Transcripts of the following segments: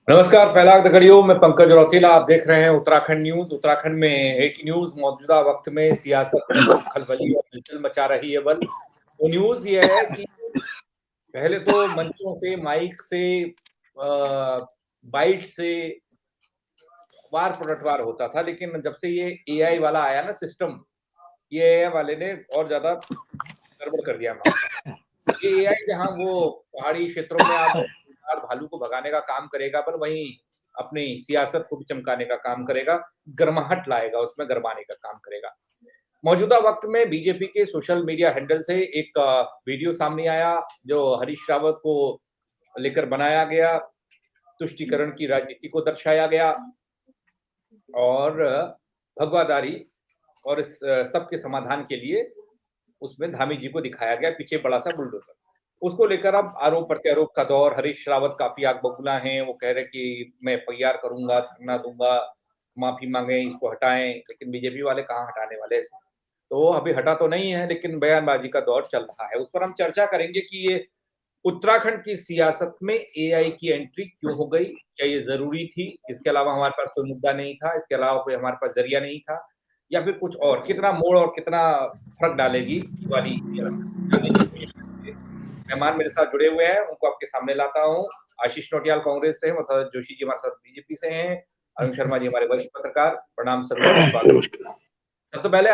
नमस्कार, पहला दगड़ियों मैं पंकज रौतेला। आप देख रहे हैं उत्तराखंड न्यूज। उत्तराखंड में एक न्यूज मौजूदा वक्त में सियासत में खलबली और हलचल मचा रही है। बल वो न्यूज ये है कि पहले तो मंचों से, माइक से, बाइट से वार पलटवार होता था, लेकिन जब से ये एआई वाला आया ना सिस्टम, ये एआई वाले ने और ज्यादा गड़बड़ कर दिया मामला। ये एआई जहां वो पहाड़ी क्षेत्रों में आप भालू को भगाने का काम करेगा, पर वहीं अपनी सियासत को भी चमकाने का काम करेगा, गर्माहट लाएगा, उसमें गरमाने का काम करेगा। मौजूदा वक्त में बीजेपी के सोशल मीडिया हैंडल से एक वीडियो सामने आया जो हरीश रावत को लेकर बनाया गया, तुष्टीकरण की राजनीति को दर्शाया गया और भगवादारी और इस सबके समाधान के लिए उसमें धामी जी को दिखाया गया, पीछे बड़ा सा बुलडोजर। उसको लेकर अब आरोप प्रत्यारोप का दौर। हरीश रावत काफी आग बबूला हैं, वो कह रहे कि मैं एफआईआर करूंगा, धरना दूंगा, माफी मांगे, इसको हटाएं, लेकिन बीजेपी वाले कहाँ हटाने वाले हैं। तो अभी हटा तो नहीं है, लेकिन बयानबाजी का दौर चल रहा है। उस पर हम चर्चा करेंगे कि ये उत्तराखंड की सियासत में एआई की एंट्री क्यों हो गई, क्या ये जरूरी थी, इसके अलावा हमारे पास कोई मुद्दा नहीं था, इसके अलावा कोई हमारे पास जरिया नहीं था, या फिर कुछ और, कितना मोड़ और कितना फर्क डालेगी वाली जानने की कोशिश करेंगे। मेहमान मेरे साथ जुड़े हुए हैं, उनको आपके सामने लाता हूँ। आशीष नोटियाल कांग्रेस से हैं, मथुरा जोशी जी हमारे साथ बीजेपी से हैं, अरुण शर्मा जी हमारे वरिष्ठ पत्रकार। प्रणाम सभी का स्वागत। सबसे पहले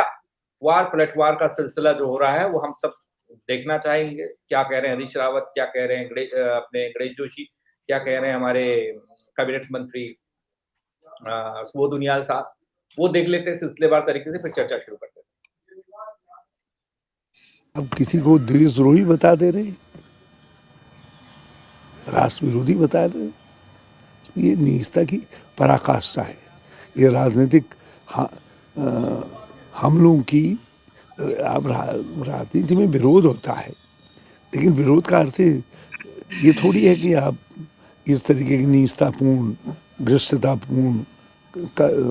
वार पलटवार का सिलसिला जो हो रहा है वो हम सब देखना चाहेंगे। क्या कह रहे हैं हरीश रावत, क्या कह रहे हैं अपने गणेश जोशी, क्या कह रहे हैं हमारे कैबिनेट मंत्री सुबोध उनियाल साहब, वो देख लेते हैं सिलसिलेवार तरीके से, फिर चर्चा शुरू करते हैं। अब किसी को देशद्रोही बता दे रहे, राष्ट्र विरोधी बता रहे, ये नीचता की पराकाष्ठा है। ये राजनीतिक हमलों की, अब राजनीति में विरोध होता है, लेकिन विरोध का अर्थ ये थोड़ी है कि आप इस तरीके की नीचतापूर्ण, भ्रष्टतापूर्ण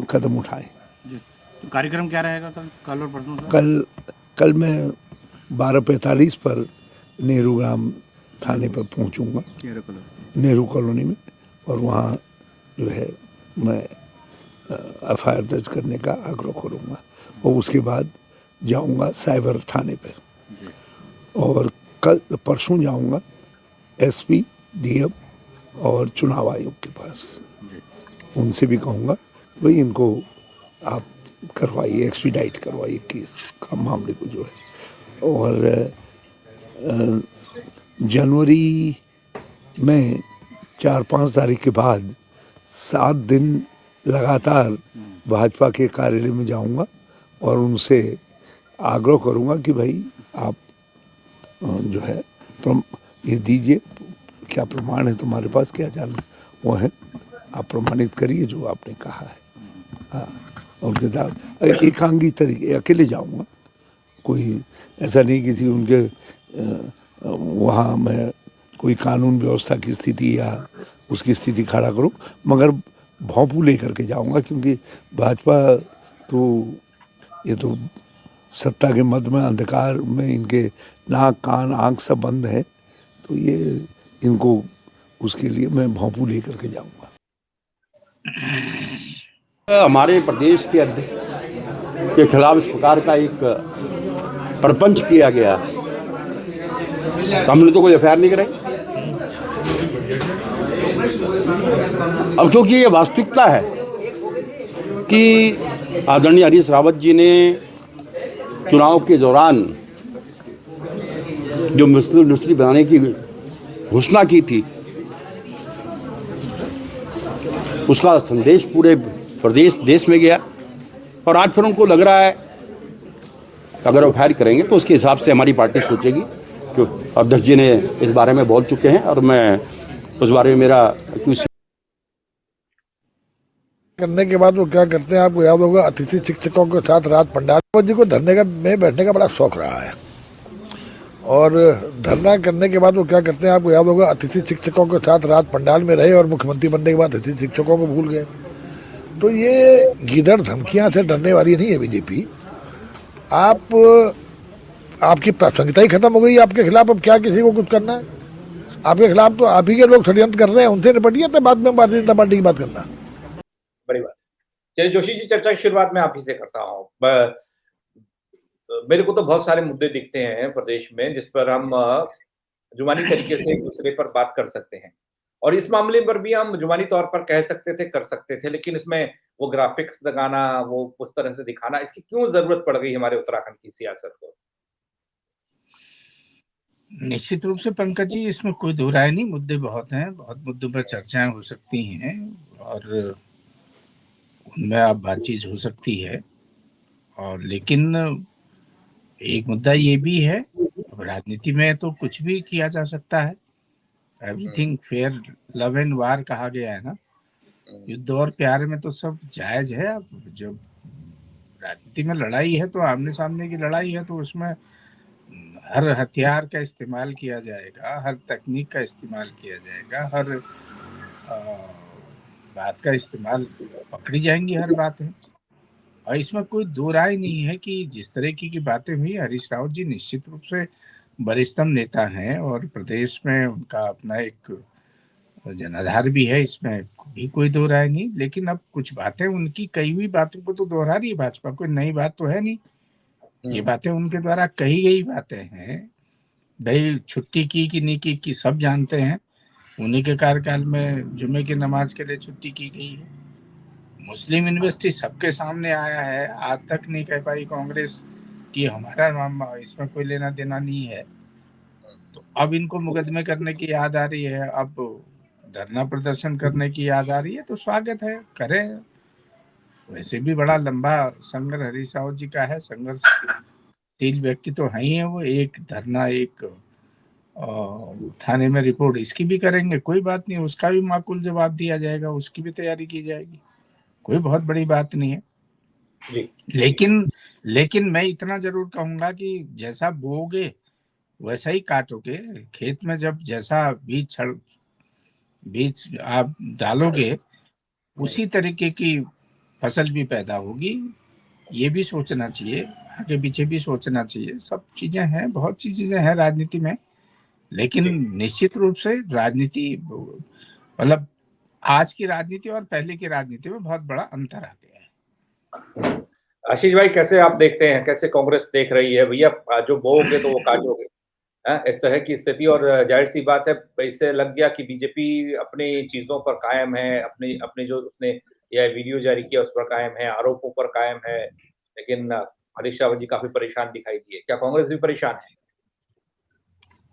कदम उठाएं। तो कार्यक्रम क्या रहेगा कल और परसों? कल मैं 12:45 पर नेहरू ग्राम थाने पर पहुंचूंगा, नेहरू कॉलोनी में, और वहाँ जो है मैं एफआईआर दर्ज करने का आग्रह करूँगा, और उसके बाद जाऊँगा साइबर थाने पर, और कल परसों जाऊँगा एसपी, डीएम और चुनाव आयोग के पास। उनसे भी कहूँगा भाई इनको आप करवाइए, एक्सपीडाइट करवाइए केस का मामले को जो है। और जनवरी में 4-5 तारीख के बाद 7 दिन लगातार भाजपा के कार्यालय में जाऊंगा और उनसे आग्रह करूंगा कि भाई आप जो है ये दीजिए, क्या प्रमाण है तुम्हारे पास, क्या जानना वो है, आप प्रमाणित करिए जो आपने कहा है। हाँ, उनके साथ एकांगी तरीके, अकेले जाऊंगा, कोई ऐसा नहीं किसी उनके वहाँ मैं कोई कानून व्यवस्था की स्थिति या उसकी स्थिति खड़ा करूं, मगर भौंपू लेकर के जाऊंगा, क्योंकि भाजपा तो ये तो सत्ता के मद में, अंधकार में इनके नाक कान आँख सब बंद है, तो ये इनको उसके लिए मैं भौंपू लेकर के जाऊंगा। हमारे प्रदेश के अध्यक्ष के खिलाफ इस प्रकार का एक प्रपंच किया गया, तो हमने तो कोई एफआईआर नहीं कराई। अब क्योंकि ये वास्तविकता है कि आदरणीय हरीश रावत जी ने चुनाव के दौरान जो मिनिस्ट्री बनाने की घोषणा की थी, उसका संदेश पूरे प्रदेश देश में गया, और आज फिर उनको लग रहा है अगर वो फायर करेंगे तो उसके हिसाब से हमारी पार्टी सोचेगी। क्यों, अध्यक्ष जी ने इस बारे में बोल चुके हैं और मैं उस बारे में मेरा करने के बाद वो क्या करते हैं, आपको याद होगा, अतिथि शिक्षकों के साथ रात पंडाल जी को धरने का में बैठने का बड़ा शौक रहा है, और धरना करने के बाद वो क्या करते हैं, आपको याद होगा, अतिथि शिक्षकों के साथ रात पंडाल में रहे और मुख्यमंत्री बनने के बाद अतिथि शिक्षकों को भूल गए। तो ये गिदड़ धमकियां से डरने वाली नहीं है बीजेपी। आपकी प्रासंगिकता ही खत्म हो गई आपके खिलाफ, अब क्या किसी को कुछ करना है? आपके खिलाफ तो आप ही के लोग षड्यंत्र कर रहे हैं, उनसे निपटिए, तो बाद में भारतीय जनता पार्टी की बात करना। बड़ी बात। चलिए जोशी जी, चर्चा की शुरुआत मैं आप ही से करता हूँ। मेरे को तो बहुत सारे मुद्दे दिखते हैं प्रदेश में जिस पर हम जुबानी तरीके से एक दूसरे पर बात कर सकते हैं, और इस मामले पर भी हम जुबानी तौर पर कह सकते थे, कर सकते थे, लेकिन इसमें वो ग्राफिक्स लगाना, वो उस तरह से दिखाना, इसकी क्यों जरूरत पड़ गई हमारे उत्तराखंड की सियासत को? निश्चित रूप से पंकज जी, इसमें कोई दो राय नहीं, मुद्दे बहुत हैं, बहुत मुद्दों पर चर्चाएं हो सकती हैं और उनमें आप बातचीत हो सकती है। और लेकिन एक मुद्दा ये भी है, अब राजनीति में तो कुछ भी किया जा सकता है, एवरीथिंग फेयर लव एंड वार कहा गया है ना, युद्ध और प्यार में तो सब जायज है। अब जब राजनीति में लड़ाई है तो आमने सामने की लड़ाई है, तो उसमें हर हथियार का इस्तेमाल किया जाएगा, हर तकनीक का इस्तेमाल किया जाएगा, हर बात का इस्तेमाल, पकड़ी जाएंगी हर बात है। और इसमें कोई दो राय नहीं है कि जिस तरह की बातें हुई, हरीश रावत जी निश्चित रूप से वरिष्ठतम नेता हैं और प्रदेश में उनका अपना एक जनाधार भी है, इसमें भी कोई दो राय नहीं। लेकिन अब कुछ बातें उनकी कही हुई बातों को तो दोहरा रही है भाजपा, कोई नई बात तो है नहीं, ये बातें उनके द्वारा कही गई बातें हैं। भाई छुट्टी की कि नहीं की सब जानते हैं, उन्हीं के कार्यकाल में जुमे की नमाज के लिए छुट्टी की गई है। मुस्लिम यूनिवर्सिटी सबके सामने आया है, आज तक नहीं कह पाई कांग्रेस कि हमारा इसमें कोई लेना देना नहीं है। तो अब इनको मुकदमे करने की याद आ रही है, अब धरना प्रदर्शन करने की याद आ रही है, तो स्वागत है, करें। वैसे भी बड़ा लंबा संघर्ष हरीश रावत जी का है, संघर्षशील व्यक्ति तो है ही है वो। एक धरना, एक थाने में रिपोर्ट, इसकी भी करेंगे, कोई बात नहीं, उसका भी माकूल जवाब दिया जाएगा, उसकी भी तैयारी की जाएगी, कोई बहुत बड़ी बात नहीं है जी। लेकिन मैं इतना जरूर कहूंगा कि जैसा बोओगे वैसा ही काटोगे। खेत में जब जैसा बीज आप डालोगे उसी तरीके की फसल भी पैदा होगी। ये भी सोचना चाहिए, आगे पीछे भी सोचना चाहिए। सब चीजें हैं, बहुत सी चीजें हैं राजनीति में, लेकिन निश्चित रूप से राजनीति, मतलब आज की राजनीति और पहले की राजनीति में बहुत बड़ा अंतर आ गया है। आशीष भाई, कैसे आप देखते हैं, कैसे कांग्रेस देख रही है? भैया जो बोओगे तो वो काटोगे, इस तरह की स्थिति। और जाहिर सी बात है, इससे लग गया कि बीजेपी अपनी चीजों पर कायम है, अपनी जो उसने यह वीडियो जारी किया उस पर कायम है, आरोपों पर कायम है, लेकिन हरीश रावत जी काफी परेशान दिखाई दिए। क्या कांग्रेस भी परेशान है?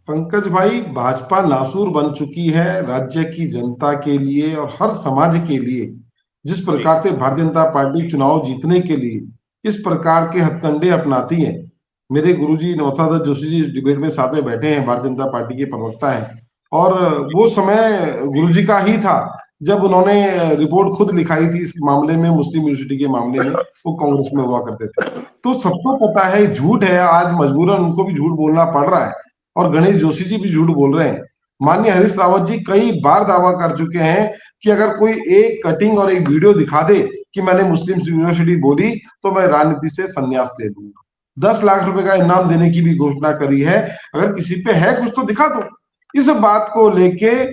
पंकज भाई, भाजपा नासूर बन चुकी है राज्य की जनता के लिए और हर समाज के लिए। जिस प्रकार से भारतीय जनता पार्टी चुनाव जीतने के लिए इस प्रकार के हथकंडे अपनाती है, मेरे गुरुजी नवोत्थान जोशी जी डिबेट में साथ में बैठे हैं, भारतीय जनता पार्टी के प्रवक्ता हैं, और वो समय गुरुजी का ही था जब उन्होंने रिपोर्ट खुद लिखाई थी इस मामले में, मुस्लिम यूनिवर्सिटी के मामले में, वो कांग्रेस में हुआ करते थे। तो सबको पता है झूठ है, आज मजबूरन उनको भी झूठ बोलना पड़ रहा है, और गणेश जोशी जी भी झूठ बोल रहे हैं। माननीय हरीश रावत जी कई बार दावा कर चुके हैं कि अगर कोई एक कटिंग और एक वीडियो दिखा दे कि मैंने मुस्लिम यूनिवर्सिटी बोली तो मैं राजनीति से संन्यास ले लूंगा। 10 लाख रुपए का इनाम देने की भी घोषणा करी है। अगर किसी पे है कुछ तो दिखा दो। इस बात को लेके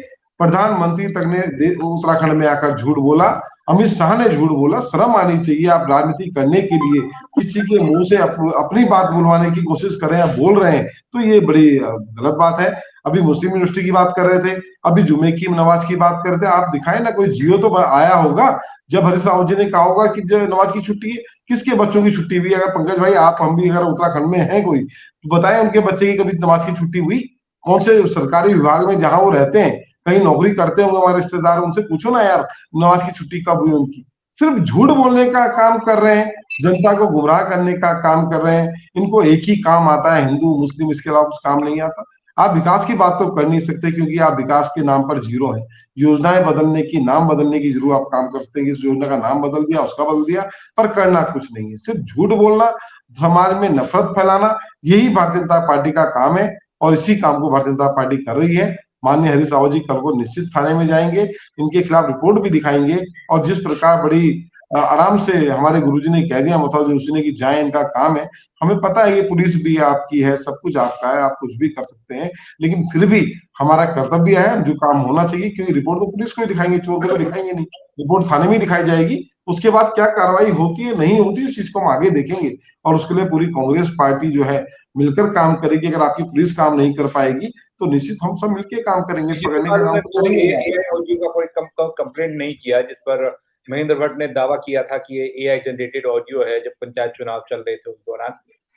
प्रधानमंत्री तक ने उत्तराखंड में आकर झूठ बोला, अमित शाह ने झूठ बोला। शर्म आनी चाहिए। आप राजनीति करने के लिए किसी के मुंह से अपनी बात बुलवाने की कोशिश करें, आप बोल रहे हैं, तो ये बड़ी गलत बात है। अभी मुस्लिम यूनिवर्सिटी की बात कर रहे थे, अभी जुमे की नमाज की बात कर रहे थे। आप दिखाए ना, कोई जियो तो आया होगा जब हरीश रावत जी ने कहा होगा कि नमाज की छुट्टी है। किसके बच्चों की छुट्टी हुई? अगर पंकज भाई आप हम भी अगर उत्तराखंड में हैं कोई, तो बताएं उनके बच्चे की कभी नमाज की छुट्टी हुई? कौन से सरकारी विभाग में जहां वो रहते हैं, कहीं नौकरी करते होंगे हमारे रिश्तेदार, उनसे पूछो ना यार नमाज की छुट्टी कब हुई उनकी। सिर्फ झूठ बोलने का काम कर रहे हैं, जनता को गुमराह करने का काम कर रहे हैं। इनको एक ही काम आता है, हिंदू मुस्लिम, इसके अलावा कुछ काम नहीं आता। आप विकास की बात तो कर नहीं सकते क्योंकि आप विकास के नाम पर जीरो है। योजनाएं बदलने की, नाम बदलने की जरूर आप काम कर सकते हैं। इस योजना का नाम बदल दिया, उसका बदल दिया, पर करना कुछ नहीं है। सिर्फ झूठ बोलना, समाज में नफरत फैलाना, यही भारतीय जनता पार्टी का काम है और इसी काम को भारतीय जनता पार्टी कर रही है। माननीय हरीश रावत जी कल को निश्चित थाने में जाएंगे, इनके खिलाफ रिपोर्ट भी दिखाएंगे और जिस प्रकार बड़ी आराम से हमारे गुरुजी ने कह दिया, मुफ्तार हुसैन ने, कि जाए, इनका काम है। हमें पता है ये पुलिस भी आपकी है, सब कुछ आपका है, आप कुछ भी कर सकते हैं, लेकिन फिर भी हमारा कर्तव्य है जो काम होना चाहिए, क्योंकि रिपोर्ट तो पुलिस को ही दिखाएंगे, चोर को तो दिखाएंगे नहीं। रिपोर्ट थाने में ही दिखाई जाएगी, उसके बाद क्या कार्रवाई होती है नहीं होती उस चीज को हम आगे देखेंगे। और उसके लिए पूरी कांग्रेस पार्टी जो है मिलकर काम करेगी। अगर आपकी पुलिस काम नहीं कर पाएगी तो निश्चित हम सब मिलकर काम करेंगे, पकड़ने का काम करेंगे। एआई का कोई कंप्लेंट नहीं किया, जिस पर महेंद्र भट्ट ने दावा किया था कि ये एआई जनरेटेड ऑडियो है जब पंचायत चुनाव चल रहे थे उस दौरान।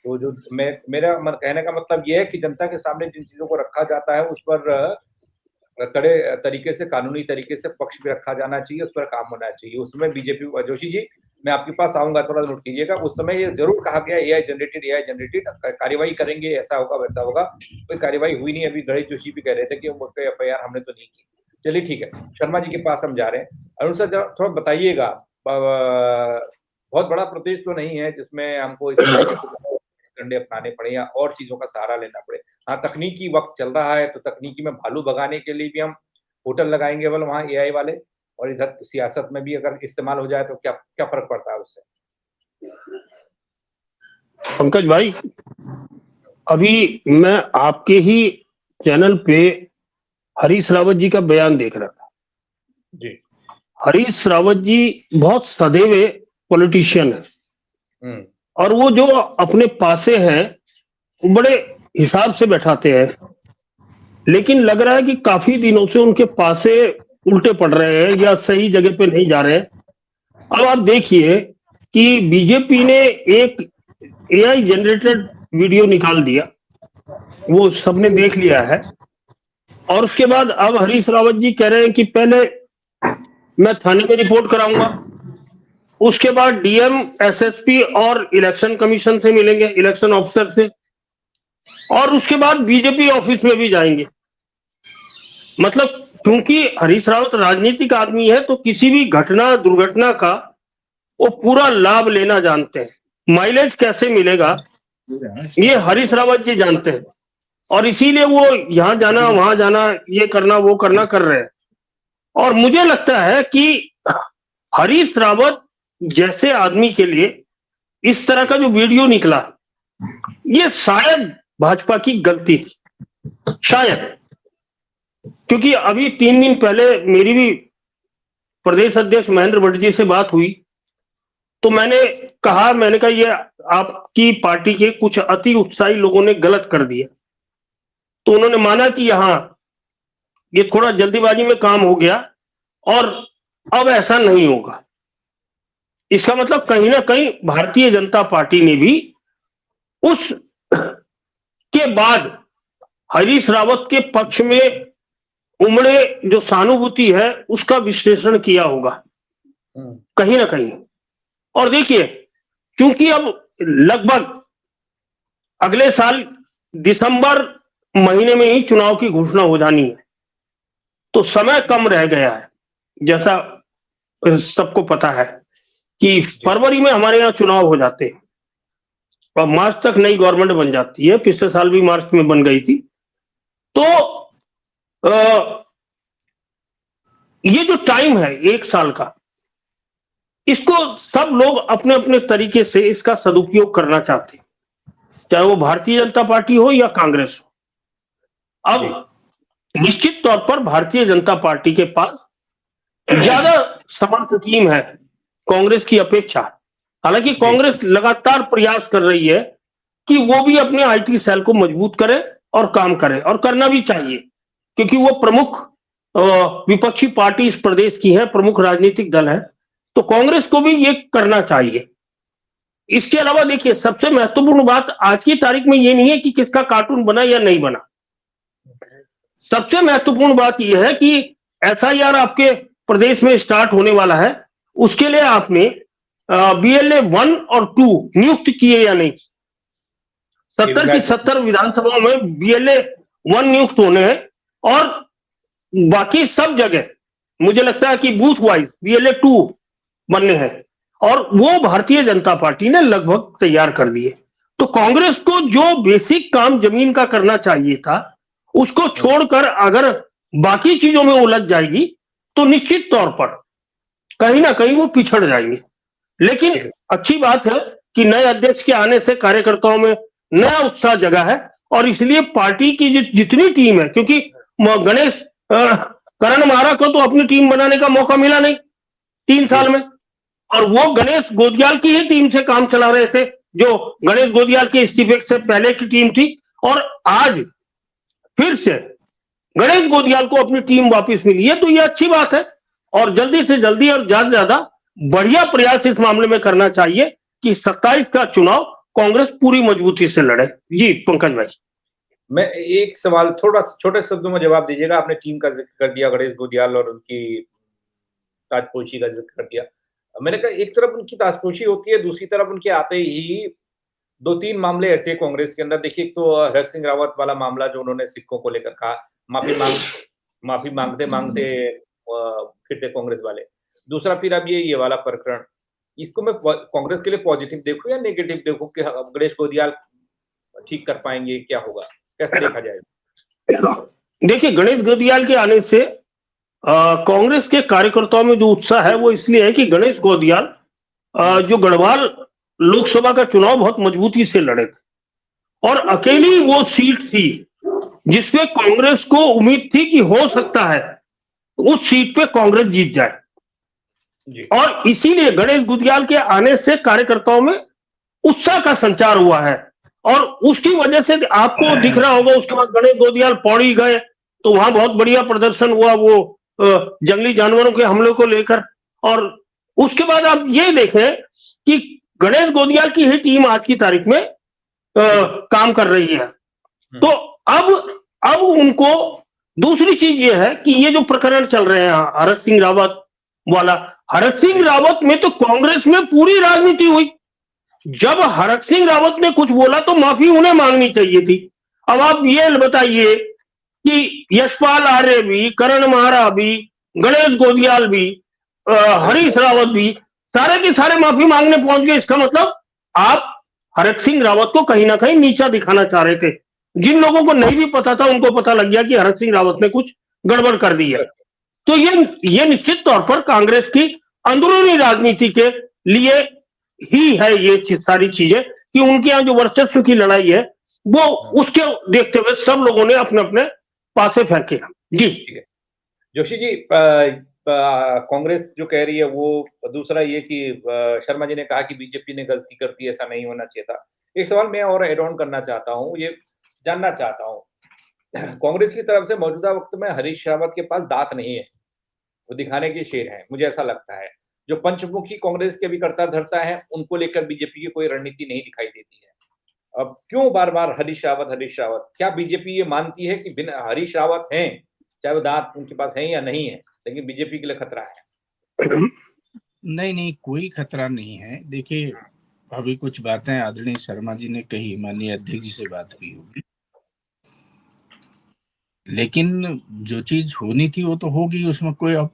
तो जो मेरा कहने का मतलब ये है कि जनता के सामने जिन चीजों को रखा जाता है उस पर कड़े तरीके से, कानूनी तरीके से पक्ष भी रखा जाना चाहिए, उस पर काम होना चाहिए। उसमें बीजेपी, जोशी जी मैं आपके पास आऊंगा, थोड़ा नोट कीजिएगा, उस समय ये जरूर कहा गया एआई जनरेटेड कार्यवाही करेंगे, ऐसा होगा वैसा होगा। कोई कार्यवाही हुई नहीं। अभी गणेश जोशी भी कह रहे थे कि उस पर एफआईआर हमने तो नहीं की। चलिए ठीक है, शर्मा जी के पास हम जा रहे हैं। अरुण सर थोड़ा बताइएगा, बहुत बड़ा प्रदेश तो नहीं है जिसमें हमको इस तरह के डंडे अपनाने पड़े या और चीजों का सहारा लेना पड़े। हाँ, तकनीकी वक्त चल रहा है तो तकनीकी में भालू भगाने के लिए भी हम होटल लगाएंगे केवल वहाँ एआई वाले, और इधर सियासत में भी अगर इस्तेमाल हो जाए तो क्या क्या फर्क पड़ता है उससे? पंकज भाई, अभी मैं आपके ही चैनल पे हरीश रावत जी का बयान देख रहा था जी। हरीश रावत जी बहुत सदैव पॉलिटिशियन है, और वो जो अपने पासे हैं वो बड़े हिसाब से बैठाते हैं, लेकिन लग रहा है कि काफी दिनों से उनके पासे उल्टे पड़ रहे हैं या सही जगह पे नहीं जा रहे हैं। अब आप देखिए कि बीजेपी ने एक एआई जनरेटेड वीडियो निकाल दिया, वो सबने देख लिया है, और उसके बाद अब हरीश रावत जी कह रहे हैं कि पहले मैं थाने में रिपोर्ट कराऊंगा, उसके बाद डीएम, एसएसपी और इलेक्शन कमीशन से मिलेंगे, इलेक्शन ऑफिसर से, और उसके बाद बीजेपी ऑफिस में भी जाएंगे। मतलब क्योंकि हरीश रावत राजनीतिक आदमी है तो किसी भी घटना दुर्घटना का वो पूरा लाभ लेना जानते हैं। माइलेज कैसे मिलेगा ये हरीश रावत जी जानते हैं, और इसीलिए वो यहां जाना वहां जाना, ये करना वो करना कर रहे हैं। और मुझे लगता है कि हरीश रावत जैसे आदमी के लिए इस तरह का जो वीडियो निकला, ये शायद भाजपा की गलती थी, शायद। क्योंकि अभी 3 दिन पहले मेरी भी प्रदेश अध्यक्ष महेंद्र भट्ट जी से बात हुई, तो मैंने कहा ये आपकी पार्टी के कुछ अति उत्साही लोगों ने गलत कर दिया। तो उन्होंने माना कि यहाँ ये थोड़ा जल्दीबाजी में काम हो गया और अब ऐसा नहीं होगा। इसका मतलब कहीं ना कहीं भारतीय जनता पार्टी ने भी उस के बाद हरीश रावत के पक्ष में उमड़े जो सहानुभूति है उसका विश्लेषण किया होगा कहीं ना कहीं। और देखिए, क्योंकि अब लगभग अगले साल दिसंबर महीने में ही चुनाव की घोषणा हो जानी है, तो समय कम रह गया है। जैसा सबको पता है कि फरवरी में हमारे यहाँ चुनाव हो जाते हैं और मार्च तक नई गवर्नमेंट बन जाती है। पिछले साल भी मार्च में बन गई थी। तो ये जो टाइम है 1 साल का, इसको सब लोग अपने अपने तरीके से इसका सदुपयोग करना चाहते हैं, चाहे वो भारतीय जनता पार्टी हो या कांग्रेस हो। अब निश्चित तौर पर भारतीय जनता पार्टी के पास ज्यादा समर्थ टीम है कांग्रेस की अपेक्षा। हालांकि कांग्रेस लगातार प्रयास कर रही है कि वो भी अपने आईटी सेल को मजबूत करे और काम करे, और करना भी चाहिए, क्योंकि वो प्रमुख विपक्षी पार्टी इस प्रदेश की है, प्रमुख राजनीतिक दल है। तो कांग्रेस को भी ये करना चाहिए। इसके अलावा देखिए, सबसे महत्वपूर्ण बात आज की तारीख में ये नहीं है कि किसका कार्टून बना या नहीं बना। सबसे महत्वपूर्ण बात यह है कि एसआईआर आपके प्रदेश में स्टार्ट होने वाला है, उसके लिए आपने बीएलए 1 और 2 नियुक्त किए या नहीं। 70 की 70 विधानसभाओं में बीएलए 1 नियुक्त होने हैं, और बाकी सब जगह मुझे लगता है कि बूथ वाइज बीएलए 2 बनने हैं, और वो भारतीय जनता पार्टी ने लगभग तैयार कर दिए। तो कांग्रेस को जो बेसिक काम जमीन का करना चाहिए था, उसको छोड़कर अगर बाकी चीजों में उलझ जाएगी तो निश्चित तौर पर कहीं ना कहीं वो पिछड़ जाएंगे। लेकिन अच्छी बात है कि नए अध्यक्ष के आने से कार्यकर्ताओं में नया उत्साह जगा है, और इसलिए पार्टी की जितनी टीम है, क्योंकि गणेश करण महारा को तो अपनी टीम बनाने का मौका मिला नहीं 3 साल में, और वो गणेश गोदियाल की ही टीम से काम चला रहे थे, जो गणेश गोदियाल के इस्तीफे से पहले की टीम थी, और आज फिर से गणेश गोदियाल को अपनी टीम वापस मिली है। तो ये अच्छी बात है, और जल्दी से जल्दी और ज्यादा से ज्यादा बढ़िया प्रयास इस मामले में करना चाहिए कि 27 का चुनाव कांग्रेस पूरी मजबूती से लड़े। जी पंकज भाई, मैं एक सवाल थोड़ा छोटे शब्दों में जवाब दीजिएगा। आपने टीम का जिक्र कर दिया, गणेश गोदियाल और उनकी ताजपोशी का जिक्र कर दिया। मैंने कहा एक तरफ उनकी ताजपोशी होती है, दूसरी तरफ उनके आते ही 2-3 मामले ऐसे कांग्रेस के अंदर देखिए। एक तो हरक सिंह रावत वाला मामला जो उन्होंने सिक्कों को लेकर कहा, माफी मांगते मांगते फिरते कांग्रेस वाले। दूसरा फिर अब ये वाला प्रकरण, इसको मैं कांग्रेस के लिए पॉजिटिव देखूं या नेगेटिव देखूं कि गणेश गोदियाल ठीक कर पाएंगे, क्या होगा, कैसे देखा जाएगा? देखिए, गणेश गोदियाल के आने से कांग्रेस के कार्यकर्ताओं में जो उत्साह है वो इसलिए है कि गणेश गोदियाल जो गढ़वाल लोकसभा का चुनाव बहुत मजबूती से लड़े थे, और अकेली वो सीट थी जिसपे कांग्रेस को उम्मीद थी कि हो सकता है उस सीट पे कांग्रेस जीत जाए जी। और इसीलिए गणेश गोदियाल के आने से कार्यकर्ताओं में उत्साह का संचार हुआ है, और उसकी वजह से आपको दिख रहा होगा उसके बाद गणेश गोदियाल पौड़ी गए तो वहां बहुत बढ़िया प्रदर्शन हुआ वो जंगली जानवरों के हमले को लेकर। और उसके बाद आप ये देखें कि गणेश गोदियाल की ही टीम आज की तारीख में काम कर रही है। तो अब उनको दूसरी चीज ये है कि ये जो प्रकरण चल रहे हैं हरक सिंह रावत वाला, हरक सिंह रावत में तो कांग्रेस में पूरी राजनीति हुई। जब हरक सिंह रावत ने कुछ बोला तो माफी उन्हें मांगनी चाहिए थी। अब आप ये बताइए कि यशपाल आर्य भी, करण महारा भी, गणेश गोदियाल भी, हरीश रावत भी, सारे के सारे माफी मांगने पहुंच गए। इसका मतलब आप हरक सिंह रावत को कहीं ना कहीं नीचा दिखाना चाह रहे थे। जिन लोगों को नहीं भी पता था उनको पता लग गया कि हरक सिंह रावत ने कुछ गड़बड़ कर दी है। तो ये निश्चित तौर पर कांग्रेस की अंदरूनी राजनीति के लिए ही है ये सारी चीजें, कि उनके यहाँ जो वर्चस्व की लड़ाई है वो उसके देखते हुए सब लोगों ने अपने अपने पासे फेंके। जी जोशी जी, कांग्रेस जो कह रही है वो, दूसरा ये कि शर्मा जी ने कहा कि बीजेपी ने गलती कर दी, ऐसा नहीं होना चाहिए था। एक सवाल मैं और एड ऑन करना चाहता हूँ, ये जानना चाहता हूँ, कांग्रेस की तरफ से मौजूदा वक्त में हरीश रावत के पास दांत नहीं है, वो दिखाने के शेर हैं, मुझे ऐसा लगता है। जो पंचमुखी कांग्रेस के भी करता धरता है, उनको लेकर बीजेपी की कोई रणनीति नहीं दिखाई देती है। अब क्यों बार बार हरीश रावत? क्या बीजेपी ये मानती है कि बिना हरीश रावत हैं, चाहे वो दांत उनके पास हैं या नहीं है, लेकिन बीजेपी के लिए खतरा है? नहीं, कोई खतरा नहीं है। देखिए, अभी कुछ बातें आदरणीय शर्मा जी ने कही, माननीय अध्यक्ष जी से बात हुई होगी, लेकिन जो चीज होनी थी वो तो होगी। उसमें कोई अब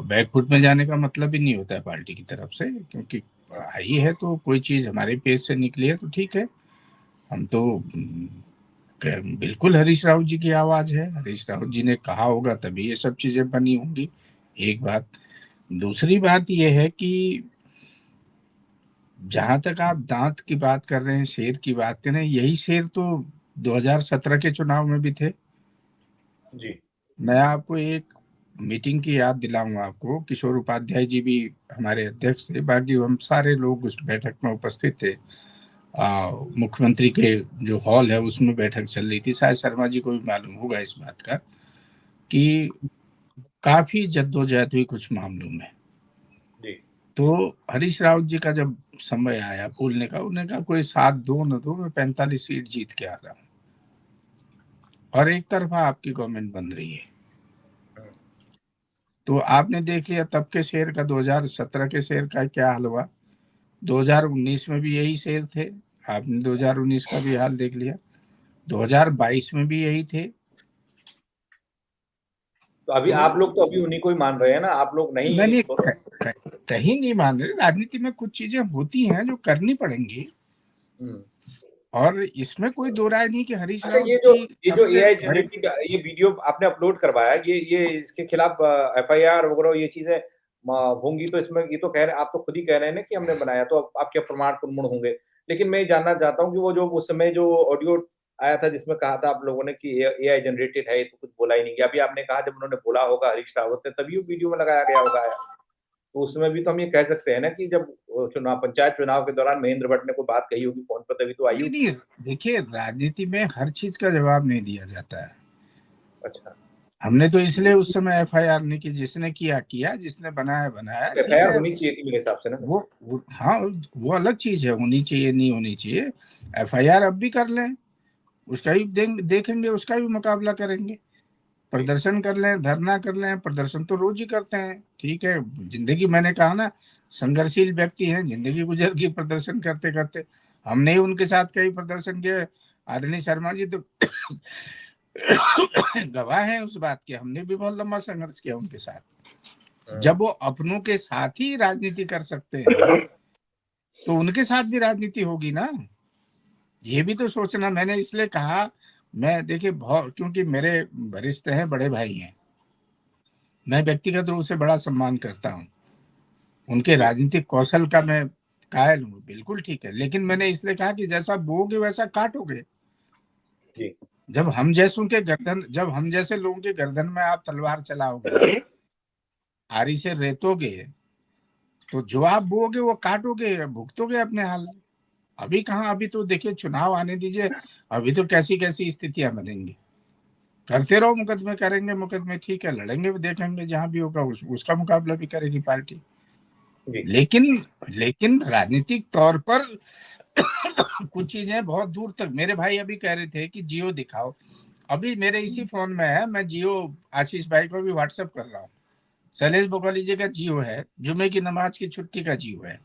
बैकफुट में जाने का मतलब ही नहीं होता है पार्टी की तरफ से, क्योंकि आई है तो कोई चीज हमारे पेज से निकली है तो ठीक है। हम तो बिल्कुल हरीश रावत जी की आवाज है, हरीश रावत जी ने कहा होगा तभी ये सब चीजें बनी होंगी, एक बात। दूसरी बात ये है कि जहां तक आप दांत की बात कर रहे हैं, शेर की बात कर रहे हैं, यही शेर तो 2017 के चुनाव में भी थे जी। मैं आपको एक मीटिंग की याद दिलाऊंगा आपको। किशोर उपाध्याय जी भी हमारे अध्यक्ष थे, बाकी हम सारे लोग उस बैठक में उपस्थित थे। मुख्यमंत्री के जो हॉल है उसमें बैठक चल रही थी, शायद शर्मा जी को भी मालूम होगा इस बात का कि काफी जद्दोजहद हुई कुछ मामलों में। तो हरीश रावत जी का जब समय आया बोलने का, उन्होंने कहा कोई 7-2 न दो, मैं 45 सीट जीत के आ रहा हूँ और एक तरफा आपकी गवर्नमेंट बन रही है। तो आपने देख लिया तब के शेर का, 2017 के शेर का क्या हाल हुआ। 2019 में भी यही शेर थे, आपने 2019 का भी हाल देख लिया, 2022 में भी यही थे। तो अभी आप लोग तो अभी उन्हीं को ही मान रहे हैं ना, आप लोग नहीं कहीं नहीं मान रहे। राजनीति में कुछ चीजें होती हैं जो करनी पड़ेंगी और इसमें कोई दो राय नहीं कि हरीश रावत ये जो एआई जनरेटिंग ये वीडियो आपने अपलोड करवाया, ये इसके खिलाफ एफआईआर वगैरह ये चीजें होंगी तो इसमें ये तो कह रहे, आप तो खुद ही कह रहे हैं ना कि हमने बनाया, तो अब आपके प्रमाण प्रमाण होंगे। लेकिन मैं ये जानना चाहता हूँ कि वो जो उस समय जो ऑडियो आया था जिसमें कहा था आप लोगों ने कि एआई जनरेटेड है, तो कुछ बोला ही नहीं गया। अभी आपने कहा जब उन्होंने बोला होगा हरीश रावत ने तभी वो वीडियो में लगाया गया होगा। तो उसमें भी तो हम ये कह सकते हैं ना कि जब पंचायत चुनाव के दौरान महेंद्र भट्ट ने कोई बात कही होगी फोन पर, तभी तो आई होगी। नहीं, देखिए राजनीति में हर चीज का जवाब नहीं दिया जाता है। अच्छा, हमने तो इसलिए उस समय एफआईआर नहीं की, जिसने किया, जिसने बनाया, एफआईआर होनी चाहिए थी मेरे हिसाब से ना। वो हाँ, वो अलग चीज है, होनी चाहिए नहीं होनी चाहिए। एफआईआर अब भी कर लें, उसका भी देखेंगे, उसका भी मुकाबला करेंगे। प्रदर्शन कर लें, धरना कर लें, प्रदर्शन तो रोज ही करते हैं, ठीक है। जिंदगी, मैंने कहा ना, संघर्षशील व्यक्ति हैं, जिंदगी गुजर गई प्रदर्शन करते करते। हमने ही उनके साथ कई प्रदर्शन किए, आदरणीय शर्मा जी तो गवाह हैं उस बात के। हमने भी बहुत लंबा संघर्ष किया उनके साथ। जब वो अपनों के साथ ही राजनीति कर सकते हैं तो उनके साथ भी राजनीति होगी ना, ये भी तो सोचना। मैंने इसलिए कहा, मैं देखिए बहुत, क्योंकि मेरे वरिष्ठ हैं, बड़े भाई हैं, मैं व्यक्तिगत रूप से बड़ा सम्मान करता हूं, उनके राजनीतिक कौशल का मैं कायल हूं, बिल्कुल ठीक है। लेकिन मैंने इसलिए कहा कि जैसा बोगे वैसा काटोगे। जब हम जैसे लोगों के गर्दन में आप तलवार चलाओगे, आरी से रेतोगे, तो जो आप बोगे वो काटोगे, भुगतोगे अपने हाल। अभी कहाँ, अभी तो देखिए चुनाव आने दीजिए, अभी तो कैसी कैसी स्थितियां बनेंगी। करते रहो, मुकदमे करेंगे, मुकदमे ठीक है, लड़ेंगे, देखेंगे, जहां भी होगा उसका मुकाबला भी करेगी पार्टी। लेकिन राजनीतिक तौर पर कुछ चीजें बहुत दूर तक। मेरे भाई अभी कह रहे थे कि जियो दिखाओ, अभी मेरे इसी फोन में है, मैं जियो आशीष भाई को भी व्हाट्सएप कर रहा हूँ। शैलेश बघेल जी का जियो है, जुमे की नमाज की छुट्टी का जियो है।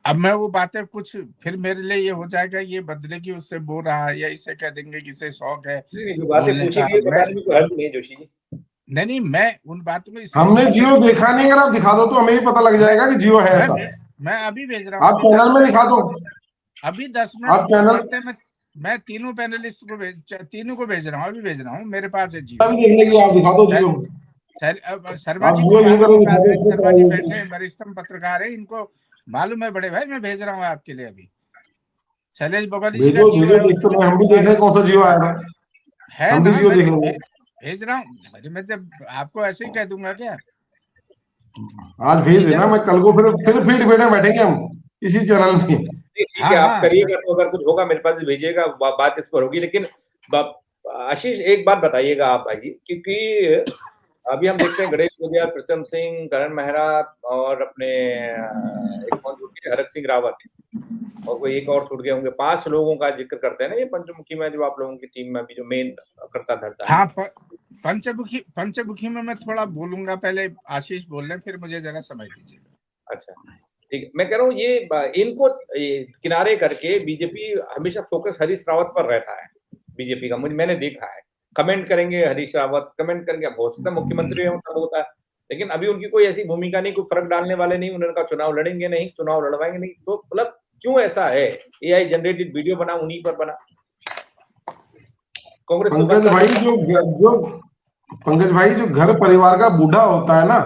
अब मैं वो बातें कुछ फिर मेरे लिए ये हो जाएगा, ये बदले की उससे बोल रहा है, या इसे कह देंगे कि इसे शौक है बोलने का। नहीं, मैं उन बातों में, हमने जियो देखा नहीं, अगर आप दिखा दो तो हमें भी पता लग जाएगा कि जियो है ऐसा। मैं अभी भेज रहा हूँ, आप चैनल में दिखा दो, अभी 10 मिनट मैं तीनों पैनलिस्ट को तीनों को भेज रहा हूँ, अभी भेज रहा हूँ, मेरे पास है जियो। आप दिखा दो जियो। शर्मा जी को शर्मा जी बैठे हैं, वरिष्ठतम पत्रकार है, इनको मालूम है बड़े भाई, मैं भेज रहा हूँ आपके लिए अभी। शैलेश बघेल जी का जियो है, हम भी देख लें कौन सा जियो आया है, हम भी जियो देख लेंगे। भेज रहा हूँ, मैं जब आपको ऐसे ही कह दूंगा क्या, आज भेज देना, मैं कल को फिर फीड बेटे बैठेंगे हम इसी चैनल में। ठीक है, आप करिएगा, तो अगर कुछ होगा मेरे पास भेजिएगा, बात इस पर होगी। लेकिन आशीष एक बात बताइएगा आप भाई, क्योंकि अभी हम देखते हैं गणेश गुर्जर, प्रीतम सिंह, करण मेहरा और अपने हरक सिंह रावत, और कोई एक और छूट गए होंगे, 5 लोगों का जिक्र करते हैं ना ये पंचमुखी में, जो आप लोगों की टीम में भी जो मेन करता धरता है। हाँ, पंचमुखी में मैं थोड़ा बोलूंगा, पहले आशीष बोल रहे, फिर मुझे जरा समय दीजिएगा। अच्छा ठीक है, मैं कह रहा हूँ ये इनको किनारे करके बीजेपी हमेशा फोकस हरीश रावत पर रहता है, बीजेपी का, मैंने देखा है। कमेंट करेंगे हरीश रावत, कमेंट करेंगे, हो सकता है मुख्यमंत्री होता है, लेकिन अभी उनकी कोई ऐसी भूमिका नहीं, कोई फर्क डालने वाले नहीं, उन्होंने कहा चुनाव लड़ेंगे नहीं, चुनाव लड़वाएंगे नहीं। तो मतलब क्यों ऐसा है? एआई जनरेटेड वीडियो बना, उन्हीं पर बना। कांग्रेस पंकज भाई जो घर परिवार का बूढ़ा होता है ना,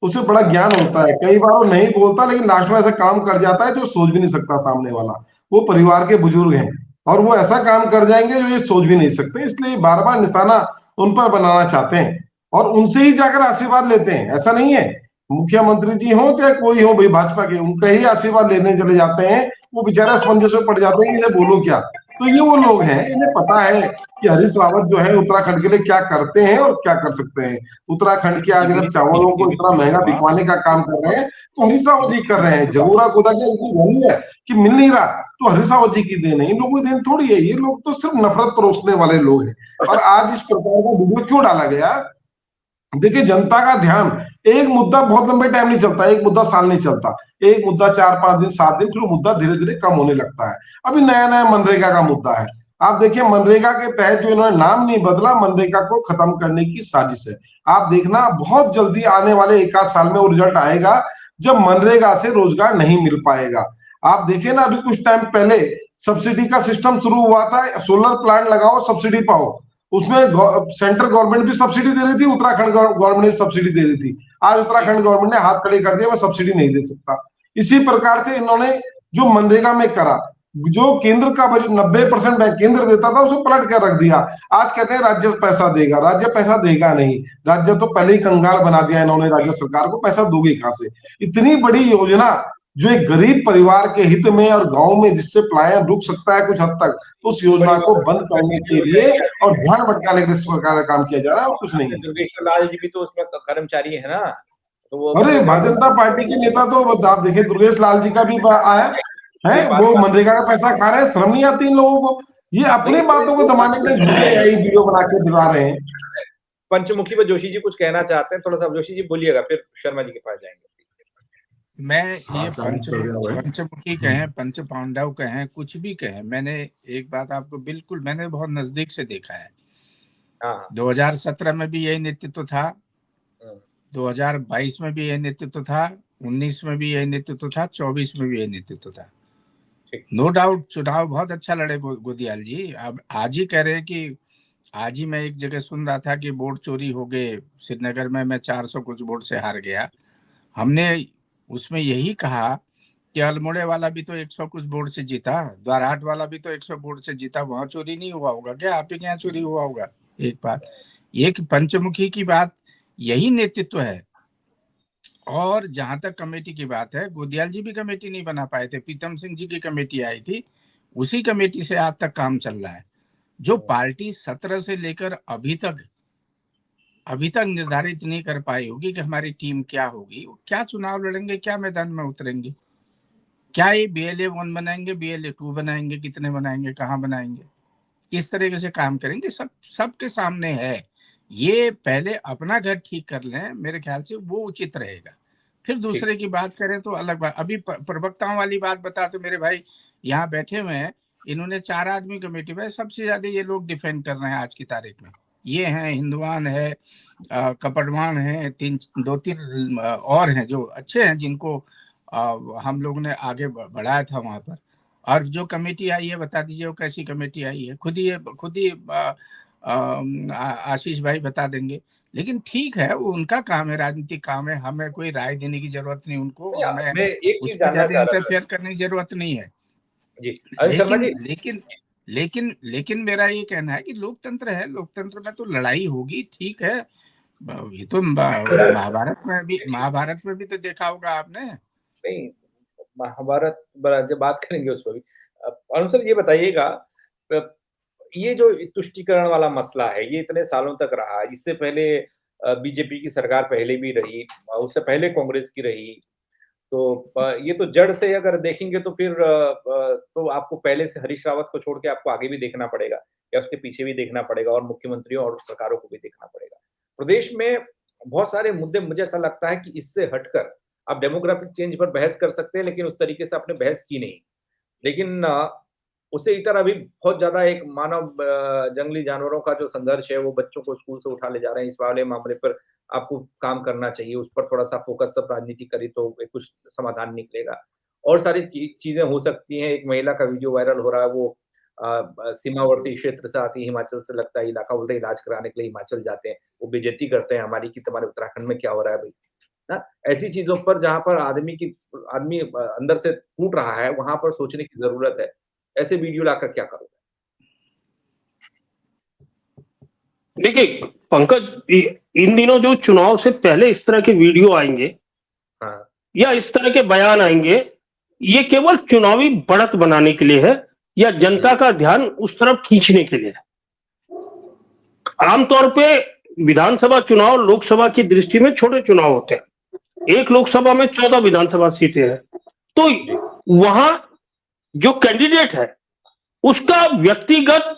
उसे बड़ा ज्ञान होता है। कई बार वो नहीं बोलता, लेकिन लास्ट में ऐसा काम कर जाता है जो सोच भी नहीं सकता सामने वाला। वो परिवार के बुजुर्ग हैं और वो ऐसा काम कर जाएंगे जो ये सोच भी नहीं सकते, इसलिए बार बार निशाना उन पर बनाना चाहते हैं और उनसे ही जाकर आशीर्वाद लेते हैं। ऐसा नहीं है, मुख्यमंत्री जी हो चाहे कोई हो भाई भाजपा के, उनका ही आशीर्वाद लेने चले जाते हैं। वो बेचारा असमंजस में पड़ जाते हैं कि इसे बोलो क्या। तो ये वो लोग हैं, इन्हें पता है कि हरीश रावत जो है उत्तराखंड के लिए क्या करते हैं और क्या कर सकते हैं। उत्तराखंड के आज अगर चावलों को इतना महंगा बिकवाने का काम कर रहे हैं तो हरीश रावत जी कर रहे हैं। जगोरा खुदा क्या इतनी वैल्यू है कि मिल नहीं रहा तो हरीश रावत जी की देन है, इन लोगों की देन थोड़ी है। ये लोग तो सिर्फ नफरत परोसने वाले लोग हैं। और आज इस प्रकार का वीडियो क्यों डाला गया? देखिए, जनता का ध्यान, एक मुद्दा बहुत लंबे टाइम नहीं चलता, एक मुद्दा साल नहीं चलता, एक मुद्दा 4-5 दिन 7 दिन, फिर मुद्दा धीरे धीरे कम होने लगता है। अभी नया नया मनरेगा का मुद्दा है। आप देखिए, मनरेगा के तहत जो इन्होंने नाम नहीं बदला, मनरेगा को खत्म करने की साजिश है। आप देखना बहुत जल्दी आने वाले 1 आध साल में वो रिजल्ट आएगा जब मनरेगा से रोजगार नहीं मिल पाएगा। आप देखिए ना, अभी कुछ टाइम पहले सब्सिडी का सिस्टम शुरू हुआ था, सोलर प्लांट लगाओ सब्सिडी पाओ, उसमें सेंट्रल गवर्नमेंट भी सब्सिडी दे रही थी, उत्तराखंड गवर्नमेंट भी सब्सिडी दे रही थी। आज उत्तराखंड गवर्नमेंट ने हाथ खड़े कर दिया, मैं सब्सिडी नहीं दे सकता। इसी प्रकार से इन्होंने जो मनरेगा में करा, जो केंद्र का बजट 90% केंद्र देता था उसे पलट कर रख दिया। आज कहते हैं राज्य पैसा देगा, राज्य पैसा देगा नहीं। राज्य तो पहले ही कंगाल बना दिया इन्होंने, राज्य सरकार को पैसा दोगे कहां से? इतनी बड़ी योजना जो एक गरीब परिवार के हित में और गांव में जिससे पलायन रुक सकता है कुछ हद तक, तो उस योजना को बंद करने के लिए और ध्यान भटकाने के लिए इस प्रकार का काम किया जा रहा है, और कुछ नहीं है। दुर्गेश्वर लाल जी भी तो उसमें कर्मचारी है ना, तो वो अरे भारतीय जनता पार्टी के नेता तो आप देखिए, दुर्गेश लाल जी का भी आया है, वो मनरेगा का पैसा खा रहे हैं। शर्म नहीं आती इन लोगों को? ये अपनी बातों को दबाने के झूठे वीडियो बना के दिखा रहे हैं। पंचमुखी पर जोशी जी कुछ कहना चाहते हैं, थोड़ा सा जोशी जी बोलिएगा, फिर शर्मा जी के पास जाएंगे। मैं ये पंचमुखी कहें, पंच पांडव कहें, कुछ भी कहें, मैंने एक बात आपको बिल्कुल मैंने बहुत नजदीक से देखा है। 2017 में भी यही नेतृत्व था, 2022 में भी यही नेतृत्व था, 19 में भी यही नेतृत्व था, 24 में भी यही नेतृत्व था। नो डाउट चुनाव बहुत अच्छा लड़े गोदियाल जी। अब आज ही कह रहे हैं कि आज ही मैं एक जगह सुन रहा था कि वोट चोरी हो गए श्रीनगर में, मैं 400 कुछ वोट से हार गया। हमने उसमें यही कहा कि अल्मोड़े वाला भी तो 100 कुछ वोट से जीता, द्वारहाट वाला भी तो 100 वोट से जीता, वहां चोरी नहीं हुआ होगा क्या? आप ही के यहाँ चोरी हुआ होगा? एक बात ये कि पंचमुखी की बात यही नेतृत्व है। और जहां तक कमेटी की बात है, गोदियाल जी भी कमेटी नहीं बना पाए थे, प्रीतम सिंह जी की कमेटी आई थी, उसी कमेटी से आज तक काम चल रहा है। जो पार्टी 17 से लेकर अभी तक निर्धारित नहीं कर पाई होगी कि हमारी टीम क्या होगी, क्या चुनाव लड़ेंगे, क्या मैदान में उतरेंगे, क्या ये BLA 1 बनाएंगे, BLA 2 बनाएंगे, कितने बनाएंगे, कहाँ बनाएंगे, किस तरीके से काम करेंगे, सबके सामने है। ये पहले अपना घर ठीक कर लें, मेरे ख्याल से वो उचित रहेगा। फिर दूसरे की बात करें तो अलग बात। अभी प्रवक्ताओं वाली बात बता, तो मेरे भाई यहाँ बैठे हुए हैं, इन्होंने 4 आदमी कमेटी में, सबसे ज्यादा ये लोग डिफेंड कर रहे हैं आज की तारीख में। ये हैं, हिंदुआन है, कपड़वान है, 2-3 और हैं जो अच्छे हैं, जिनको हम लोगों ने आगे बढ़ाया था वहां पर। और जो कमेटी आई है, बता दीजिए वो कैसी कमेटी आई है, खुद ही आशीष भाई बता देंगे। लेकिन ठीक है, वो उनका काम है, राजनीतिक काम है, हमें कोई राय देने की जरूरत नहीं उनको, हमें एक चीज जानना चाह रहा था, इंटरफेयर करने की जरूरत नहीं है जी। लेकिन मेरा ये कहना है कि लोकतंत्र है, लोकतंत्र में तो लड़ाई होगी, ठीक है। ये तो महाभारत में भी तो देखा होगा आपने। नहीं, महाभारत जब बात करेंगे उस पर भी। अरुण सर ये बताइएगा, ये जो तुष्टीकरण वाला मसला है, ये इतने सालों तक रहा। इससे पहले बीजेपी की सरकार पहले भी रही, उससे पहले कांग्रेस की रही, तो ये तो जड़ से अगर देखेंगे तो फिर तो आपको पहले से हरीश रावत को छोड़ के आपको आगे भी देखना पड़ेगा, या उसके पीछे भी देखना पड़ेगा, और मुख्यमंत्रियों और सरकारों को भी देखना पड़ेगा। प्रदेश में बहुत सारे मुद्दे, मुझे ऐसा लगता है कि इससे हटकर आप डेमोग्राफिक चेंज पर बहस कर सकते हैं, लेकिन उस तरीके से आपने बहस की नहीं। लेकिन उससे इतर अभी बहुत ज्यादा एक मानव जंगली जानवरों का जो संघर्ष है, वो बच्चों को स्कूल से उठा ले जा रहे हैं, इस वाले मामले पर आपको काम करना चाहिए, उस पर थोड़ा सा फोकस, सब राजनीति करी तो कुछ समाधान निकलेगा। और सारी चीजें हो सकती हैं। एक महिला का वीडियो वायरल हो रहा है, वो सीमावर्ती क्षेत्र से आती है, हिमाचल से लगता है इलाका, बोलते इलाज कराने के लिए हिमाचल जाते हैं, वो बेइज्जती करते हैं हमारी कि तुम्हारे उत्तराखंड में क्या हो रहा है भाई, ना? ऐसी चीजों पर जहां पर आदमी अंदर से टूट रहा है, वहां पर सोचने की जरूरत है। ऐसे वीडियो लाकर क्या करोगे? देखिए पंकज, इन दिनों जो चुनाव से पहले इस तरह के वीडियो आएंगे, हाँ, या इस तरह के बयान आएंगे, ये केवल चुनावी बढ़त बनाने के लिए है, या जनता का ध्यान उस तरफ खींचने के लिए है। आमतौर पे विधानसभा चुनाव लोकसभा की दृष्टि में छोटे चुनाव होते हैं। एक लोकसभा में 14 विधानसभा सीटें हैं, तो वहां जो कैंडिडेट है उसका व्यक्तिगत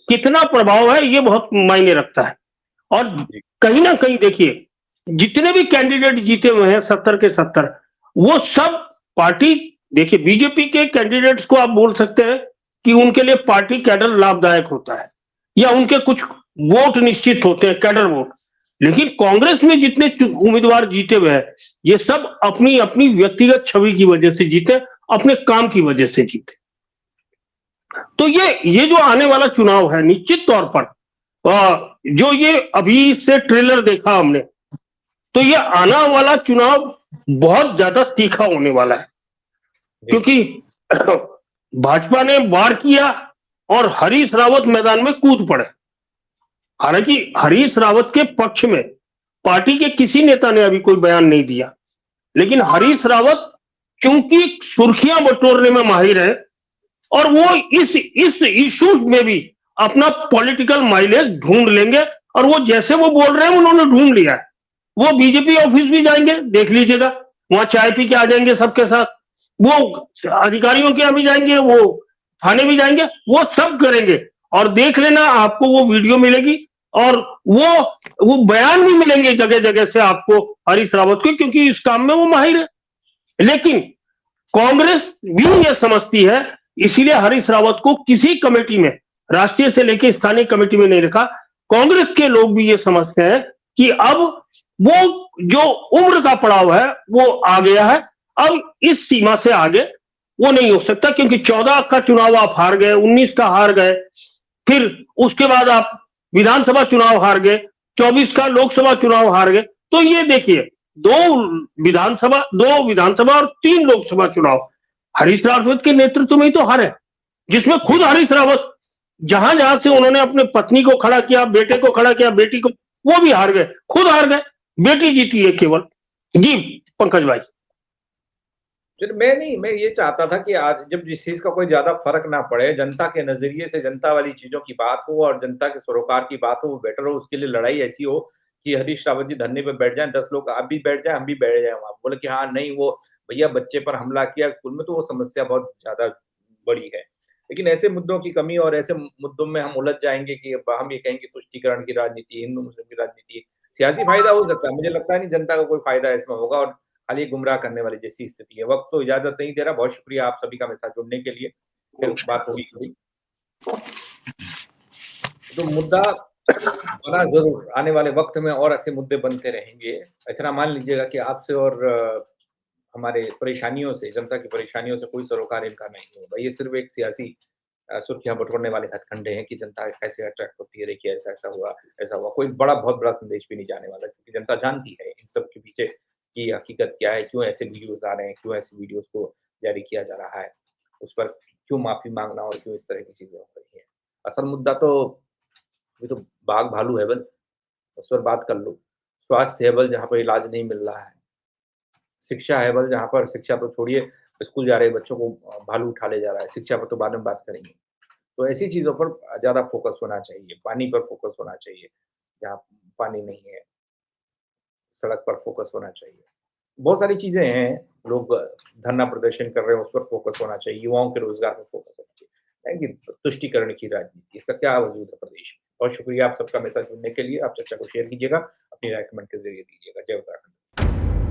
कितना प्रभाव है, ये बहुत मायने रखता है। और कहीं ना कहीं देखिए, जितने भी कैंडिडेट जीते हुए हैं 70 के 70, वो सब पार्टी, देखिए बीजेपी के कैंडिडेट्स को आप बोल सकते हैं कि उनके लिए पार्टी कैडर लाभदायक होता है, या उनके कुछ वोट निश्चित होते हैं, कैडर वोट। लेकिन कांग्रेस में जितने उम्मीदवार जीते हुए हैं, ये सब अपनी अपनी व्यक्तिगत छवि की वजह से जीते, अपने काम की वजह से जीते। तो ये जो आने वाला चुनाव है, निश्चित तौर पर जो ये अभी से ट्रेलर देखा हमने, तो ये आना वाला चुनाव बहुत ज्यादा तीखा होने वाला है, क्योंकि भाजपा ने वार किया और हरीश रावत मैदान में कूद पड़े। हालांकि हरीश रावत के पक्ष में पार्टी के किसी नेता ने अभी कोई बयान नहीं दिया, लेकिन हरीश रावत चूंकि सुर्खियां बटोरने में माहिर है और वो इस इश्यूज में भी अपना पॉलिटिकल माइलेज ढूंढ लेंगे, और वो जैसे वो बोल रहे हैं उन्होंने ढूंढ लिया है। वो बीजेपी ऑफिस भी जाएंगे, देख लीजिएगा, वहां चाय पी के आ जाएंगे सबके साथ, वो अधिकारियों के यहाँ भी जाएंगे, वो थाने भी जाएंगे, वो सब करेंगे, और देख लेना आपको वो वीडियो मिलेगी और वो बयान भी मिलेंगे जगह जगह से आपको हरीश रावत के, क्योंकि इस काम में वो माहिर है। लेकिन कांग्रेस भी ये समझती है, इसीलिए हरीश रावत को किसी कमेटी में, राष्ट्रीय से लेकर स्थानीय कमेटी में नहीं रखा। कांग्रेस के लोग भी ये समझते हैं कि अब वो जो उम्र का पड़ाव है वो आ गया है, अब इस सीमा से आगे वो नहीं हो सकता, क्योंकि 14 का चुनाव आप हार गए, 19 का हार गए, फिर उसके बाद आप विधानसभा चुनाव हार गए, 24 का लोकसभा चुनाव हार गए। तो ये देखिए, 2 विधानसभा और 3 लोकसभा चुनाव हरीश रावत के नेतृत्व में ही तो हारे, जिसमें खुद हरीश रावत जहां जहां से उन्होंने अपने पत्नी को खड़ा किया, बेटे को खड़ा किया, बेटी को, वो भी हार गए, खुद हार गए, बेटी जीती है केवल। जी पंकज भाई। मैं ये चाहता था कि आज जब जिस चीज का कोई ज्यादा फर्क ना पड़े, जनता के नजरिए से जनता वाली चीजों की बात हो और जनता के सरोकार की बात हो, वो बेटर हो, उसके लिए लड़ाई ऐसी हो कि हरीश रावत जी धरने पे बैठ जाएं, 10 लोग आप भी बैठ जाएं, हम भी बैठ जाएं वहां, बोले कि हाँ नहीं वो भैया बच्चे पर हमला किया स्कूल में, तो वो समस्या बहुत ज्यादा बड़ी है। लेकिन ऐसे मुद्दों की कमी और ऐसे मुद्दों में हम उलझ जाएंगे कि हम ये कहेंगे तुष्टीकरण की राजनीति, हिंदू मुस्लिम की राजनीति, सियासी फायदा हो सकता है, मुझे लगता नहीं जनता का कोई फायदा इसमें होगा और खाली गुमराह करने वाली जैसी स्थिति है। वक्त तो इजाजत नहीं दे रहा। बहुत शुक्रिया आप सभी का मेरे साथ जुड़ने के लिए, फिर बात होगी कभी। तो मुद्दा बना जरूर, आने वाले वक्त में और ऐसे मुद्दे बनते रहेंगे। इतना मान लीजिएगा कि आपसे और हमारे परेशानियों से, जनता की परेशानियों से कोई सरोकार इनका नहीं होगा। ये सिर्फ एक सियासी सुर्खियां बटोरने वाले हथकंडे हैं कि जनता कैसे अट्रैक्ट होती है, देखिए ऐसा हुआ, कोई बहुत बड़ा संदेश भी नहीं जाने वाला, क्योंकि जनता जानती है इन सब के पीछे की हकीकत क्या है, क्यों ऐसे वीडियोस आ रहे हैं, क्यों ऐसे वीडियोस को जारी किया जा रहा है, उस पर क्यों माफी मांगना और क्यों इस तरह की चीजें हो रही है। असल मुद्दा तो ये तो बाघ भालू है बल, उस पर बात कर लो। स्वास्थ्य है बल, जहाँ पर इलाज नहीं मिल रहा है। शिक्षा है बल, जहाँ पर शिक्षा तो छोड़िए, स्कूल जा रहे बच्चों को भालू उठा ले जा रहा है। शिक्षा पर तो बाद में बात करेंगे। तो ऐसी चीजों पर ज्यादा फोकस होना चाहिए, पानी पर फोकस होना चाहिए, जहाँ पानी नहीं है, सड़क पर फोकस होना चाहिए। बहुत सारी चीजें हैं, लोग धरना प्रदर्शन कर रहे हैं, उस पर फोकस होना चाहिए, युवाओं के रोजगार पर फोकस होना चाहिए, कि तुष्टीकरण की राजनीति, इसका क्या वजूद है प्रदेश में। बहुत शुक्रिया आप सबका मेरे साथ जुड़ने के लिए। आप चर्चा को शेयर कीजिएगा, अपनी राय कमेंट के जरिए दीजिएगा। जय उत्तराखंड।